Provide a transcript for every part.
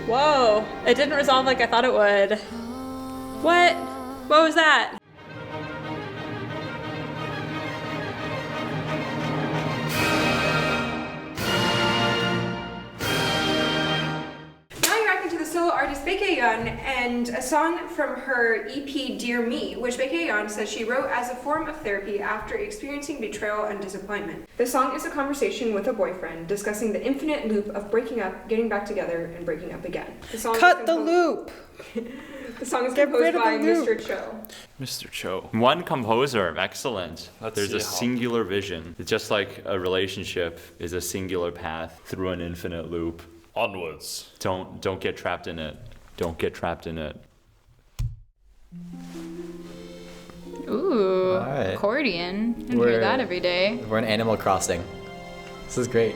Whoa, it didn't resolve like I thought it would. What? What was that? Solo artist Baek Yeon and a song from her EP Dear Me, which Baek Yeon says she wrote as a form of therapy after experiencing betrayal and disappointment. The song is a conversation with a boyfriend discussing the infinite loop of breaking up, getting back together, and breaking up again. Cut the loop! The song is composed by Mr. Cho. Mr. Cho. One composer, excellent. There's a singular vision. It's just like a relationship is a singular path through an infinite loop. Onwards. Don't get trapped in it. Don't get trapped in it. Ooh, right. accordion. I hear that every day. We're in Animal Crossing. This is great.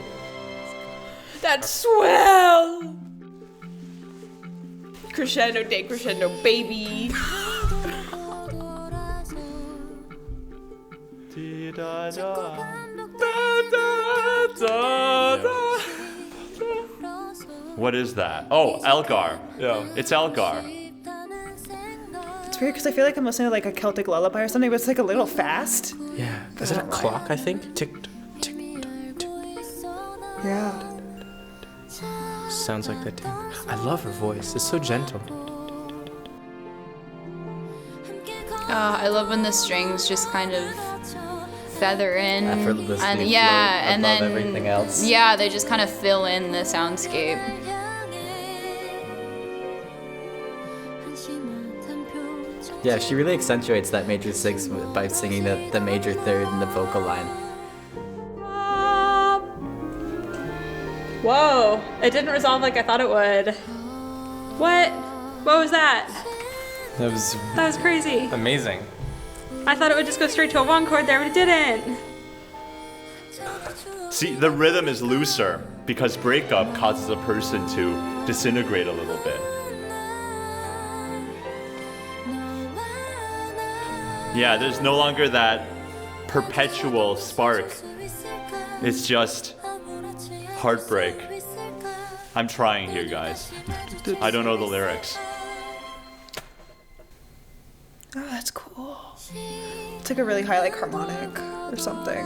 That's swell! Crescendo, decrescendo, baby. What is that? Oh, Elgar. Yeah. It's Elgar. It's weird because I feel like I'm listening to like a Celtic lullaby or something, but it's like a little fast. Yeah. Is it a clock, I think? Tick, tick, tick. Yeah. Sounds like that too. I love her voice. It's so gentle. I love when the strings just kind of feather in. Effortlessly and float and above then everything else. Yeah, they just kind of fill in the soundscape. Yeah, she really accentuates that major six by singing the major third in the vocal line. Whoa, it didn't resolve like I thought it would. What? What was that? That was crazy. amazing. I thought it would just go straight to a one chord there, but it didn't. See, the rhythm is looser because breakup causes a person to disintegrate a little bit. Yeah, there's no longer that perpetual spark. It's just heartbreak. I'm trying here, guys. I don't know the lyrics. Oh, that's cool. It's like a really high like harmonic or something.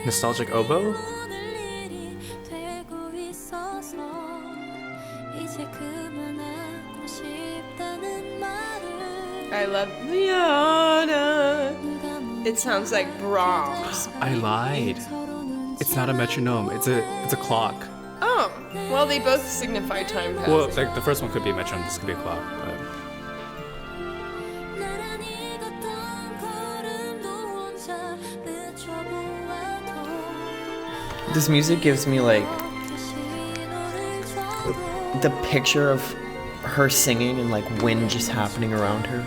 Nostalgic oboe? I love Liana. It sounds like Brahms. I lied. It's not a metronome. It's a clock. Oh, well, they both signify time passing. Well, like the first one could be a metronome. This could be a clock. But... This music gives me like the picture of her singing and like wind just happening around her.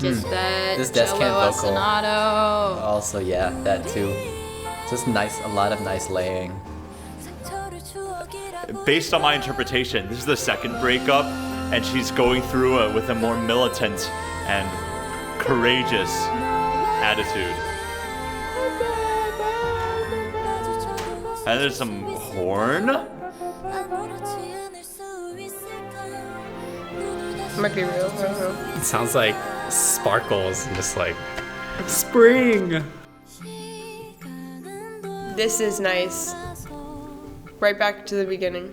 Just that This cello descant vocal. ostinato. Also, yeah, that too. Just nice, a lot of nice laying. Based on my interpretation, this is the second breakup, and she's going through it with a more militant and courageous attitude. And there's some horn. Might be real. I don't know. It sounds like sparkles and just like spring. This is nice. Right back to the beginning.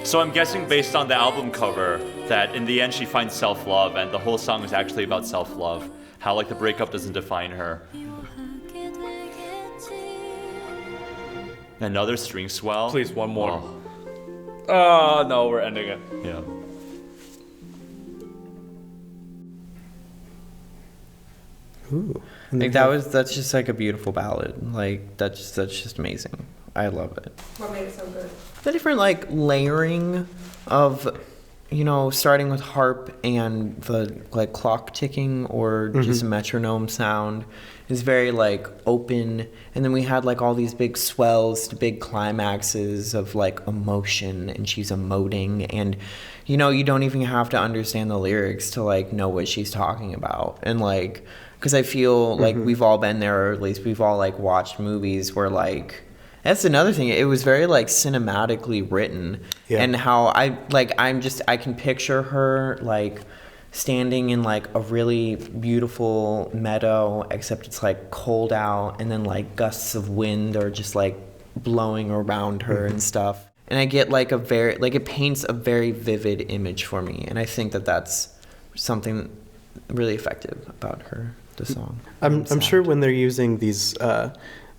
So I'm guessing based on the album cover that in the end she finds self-love, and the whole song is actually about self-love. How like the breakup doesn't define her. Another string swell. Please, one more. Oh. Oh no, we're ending it. Yeah. Ooh. Like that's just like a beautiful ballad. Like that's just amazing. I love it. What made it so good? The different like layering of, you know, starting with harp and the like clock ticking or just a metronome sound, is very like open, and then we had like all these big swells to big climaxes of like emotion, and she's emoting, and you know, you don't even have to understand the lyrics to like know what she's talking about. And like, because I feel like we've all been there, or at least we've all like watched movies where like, that's another thing, it was very like cinematically written. And how I can picture her like standing in like a really beautiful meadow, except it's like cold out, and then like gusts of wind are just like blowing around her and stuff. And I get like it paints a very vivid image for me, and I think that that's something really effective about her, the song. I'm sure when they're using these,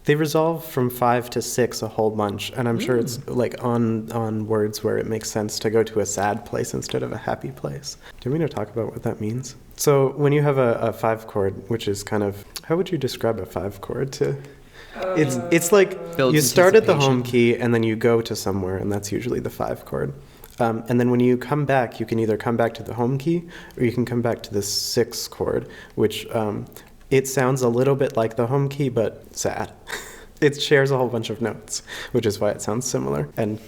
they resolve from 5 to 6 a whole bunch, and I'm sure it's like on words where it makes sense to go to a sad place instead of a happy place. Do you want me to talk about what that means? So when you have a 5 chord, which is kind of, how would you describe a 5 chord to? It's like Builds you start at the anticipation. home key and then you go to somewhere, and that's usually the 5 chord. And then when you come back, you can either come back to the home key or you can come back to the 6 chord, which it sounds a little bit like the home key, but sad. It shares a whole bunch of notes, which is why it sounds similar, and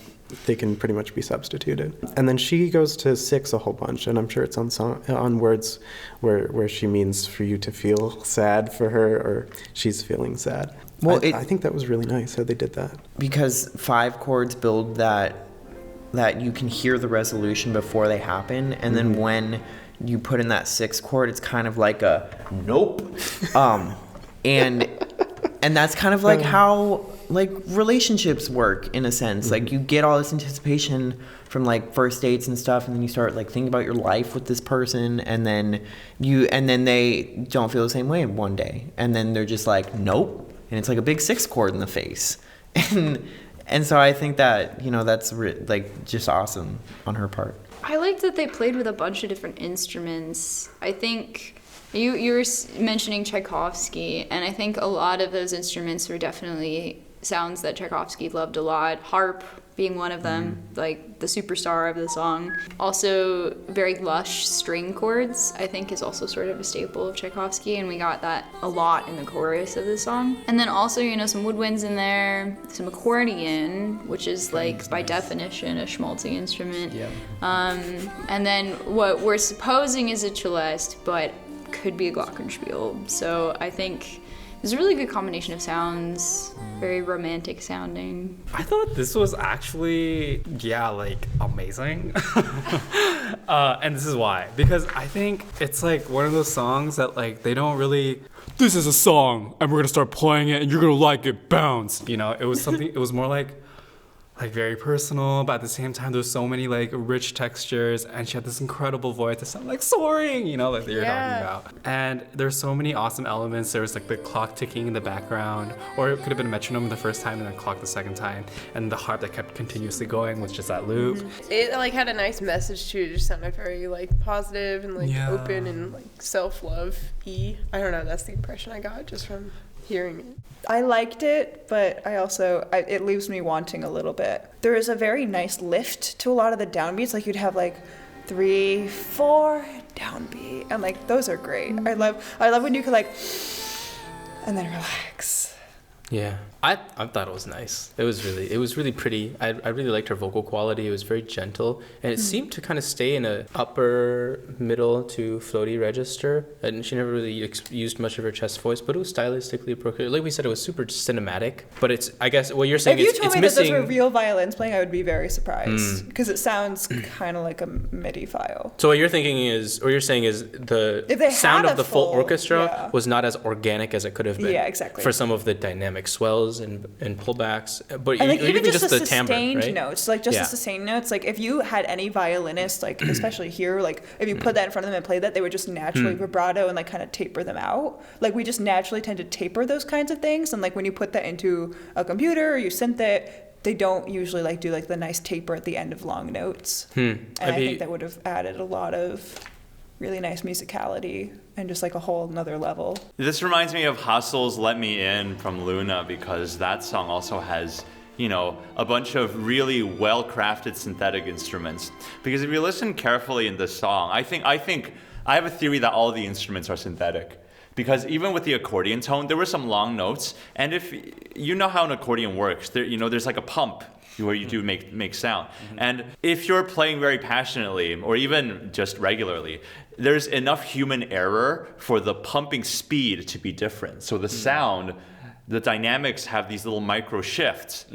they can pretty much be substituted. And then she goes to 6 a whole bunch, and I'm sure it's on words where she means for you to feel sad for her, or she's feeling sad. Well, I think that was really nice how they did that. Because 5 chords build that you can hear the resolution before they happen, and then when you put in that 6 chord, it's kind of like a nope. And that's kind of like how like relationships work in a sense. Like you get all this anticipation from like first dates and stuff, and then you start like thinking about your life with this person, and then they don't feel the same way one day, and then they're just like nope, and it's like a big 6 chord in the face. And so I think that, you know, that's like just awesome on her part. I liked that they played with a bunch of different instruments. I think you were mentioning Tchaikovsky, and I think a lot of those instruments were definitely sounds that Tchaikovsky loved a lot. Harp being one of them, like the superstar of the song. Also, very lush string chords, I think, is also sort of a staple of Tchaikovsky, and we got that a lot in the chorus of the song. And then also, you know, some woodwinds in there, some accordion, which is like by definition a schmaltzy instrument. Yeah. And then what we're supposing is a celeste, but could be a glockenspiel. So I think it's a really good combination of sounds, very romantic sounding. I thought this was actually, like, amazing. And this is why. Because I think it's like one of those songs that like they don't really, this is a song and we're gonna start playing it and you're gonna like it, bounce. You know, it was something, it was more like very personal, but at the same time there's so many like rich textures, and she had this incredible voice that sounded like soaring, you know, like that you're talking about. And there's so many awesome elements. There was like the clock ticking in the background, or it could have been a metronome the first time and then clock the second time, and the harp that kept continuously going with just that loop. It like had a nice message too. It just sounded very like positive and like open and like self-love-y. I don't know, that's the impression I got just from hearing it. I liked it, but it leaves me wanting a little bit. There is a very nice lift to a lot of the downbeats. Like you'd have like 3, 4 downbeat, and like those are great. I love when you could like, and then relax. Yeah, I thought it was nice. It was really pretty. I really liked her vocal quality. It was very gentle, and it seemed to kind of stay in a upper middle to floaty register. And she never really used much of her chest voice, but it was stylistically appropriate. Like we said, it was super cinematic. But it's, I guess, what you're saying, if you it's told me missing. that those were real violins playing, I would be very surprised because it sounds kind of like a MIDI file. So what you're thinking is, or you're saying is, the sound of the full orchestra was not as organic as it could have been. Yeah, exactly. For some of the dynamic swells and pullbacks, but and like even just the timbre, sustained right? notes, like just the sustained notes. Like if you had any violinist, like especially here, like if you put that in front of them and play that, they would just naturally vibrato and like kind of taper them out. Like we just naturally tend to taper those kinds of things, and like when you put that into a computer or you synth it, they don't usually like do like the nice taper at the end of long notes. And I think that would have added a lot of really nice musicality and just like a whole nother level. This reminds me of Hustle's Let Me In from Luna, because that song also has, you know, a bunch of really well-crafted synthetic instruments. Because if you listen carefully in the song, I think I have a theory that all the instruments are synthetic. because even with the accordion tone, there were some long notes, and if you know how an accordion works, there's like a pump where you do make sound, and if you're playing very passionately or even just regularly, there's enough human error for the pumping speed to be different. So the sound, the dynamics have these little micro shifts.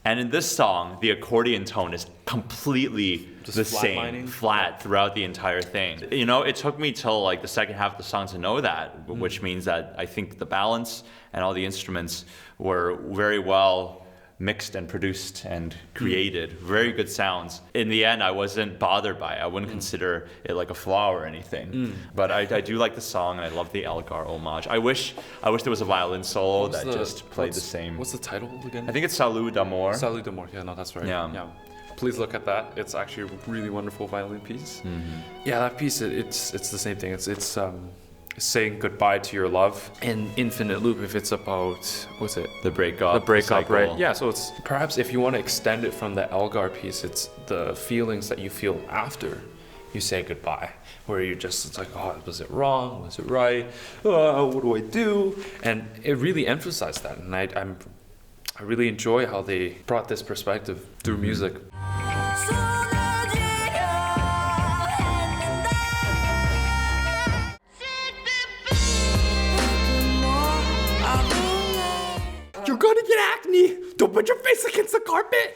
And in this song, the accordion tone is completely the same, flat throughout the entire thing. It took me till like the second half of the song to know that, which means that I think the balance and all the instruments were very well mixed and produced and created. Very good sounds. In the end, I wasn't bothered by it. I wouldn't consider it like a flaw or anything. But I do like the song, and I love the Elgar homage. I wish there was a violin solo that just played the same. What's the title again? I think it's Salut d'Amour. Salut d'Amour. Yeah, no, that's right. Yeah. Please look at that. It's actually a really wonderful violin piece. Yeah, that piece, it's the same thing. It's saying goodbye to your love in infinite loop. If it's about, what's it? The breakup. The breakup, cycle. right? Yeah, so it's perhaps if you want to extend it from the Elgar piece, it's the feelings that you feel after you say goodbye, where you're just, it's like, oh, was it wrong? Was it right? What do I do? And it really emphasized that, and I really enjoy how they brought this perspective through music. You're gonna get acne! Don't put your face against the carpet!